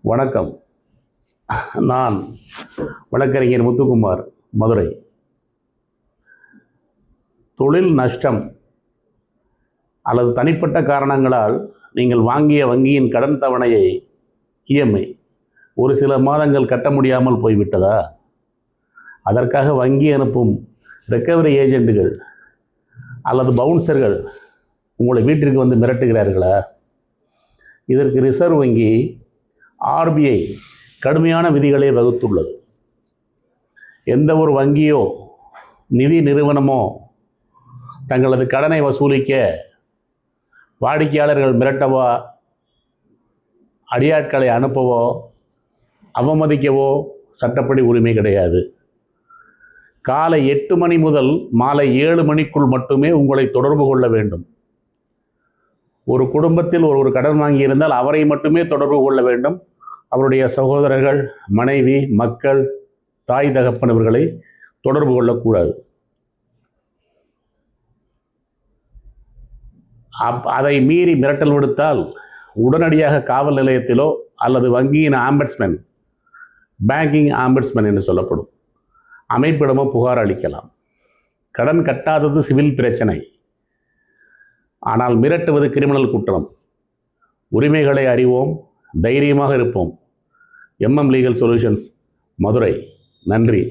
வணக்கம். நான் வழக்கறிஞர் முத்துக்குமார், மதுரை. தொழில் நஷ்டம் அல்லது தனிப்பட்ட காரணங்களால் நீங்கள் வாங்கிய வங்கியின் கடன் தவணையை இஎம்ஐ ஒரு சில மாதங்கள் கட்ட முடியாமல் போய்விட்டதா? அதற்காக வங்கி அனுப்பும் ரெக்கவரி ஏஜென்ட்டுகள் அல்லது பவுன்சர்கள் உங்களை வீட்டிற்கு வந்து மிரட்டுகிறார்களா? இதற்கு ரிசர்வ் வங்கி ஆர்பிஐ கடுமையான விதிகளை வகுத்துள்ளது. எந்த ஒரு வங்கியோ நிதி நிறுவனமோ தங்களது கடனை வசூலிக்க வாடிக்கையாளர்கள் மிரட்டவோ, அடியாட்களை அனுப்பவோ, அவமதிக்கவோ சட்டப்படி உரிமை கிடையாது. காலை 8 மணி முதல் மாலை 7 மணிக்குள் மட்டுமே உங்களை தொடர்பு கொள்ள வேண்டும். ஒரு குடும்பத்தில் ஒரு கடன் வாங்கியிருந்தால் அவரை மட்டுமே தொடர்பு கொள்ள வேண்டும். அவருடைய சகோதரர்கள், மனைவி, மக்கள், தாய் தகப்பன் இவர்களை தொடர்பு கொள்ளக்கூடாது. அதை மீறி மிரட்டல் விடுத்தால் உடனடியாக காவல் நிலையத்திலோ அல்லது வங்கியின் ஆம்பட்ஸ்மேன், பேங்கிங் ஆம்பட்ஸ்மேன் என்று சொல்லப்படும் அமைப்பிடமோ புகார் அளிக்கலாம். கடன் கட்டாதது சிவில் பிரச்சனை, ஆனால் மிரட்டுவது கிரிமினல் குற்றம். உரிமைகளை அறிவோம், தைரியமாக இருப்போம். MM legal solutions, Madurai. நன்றி.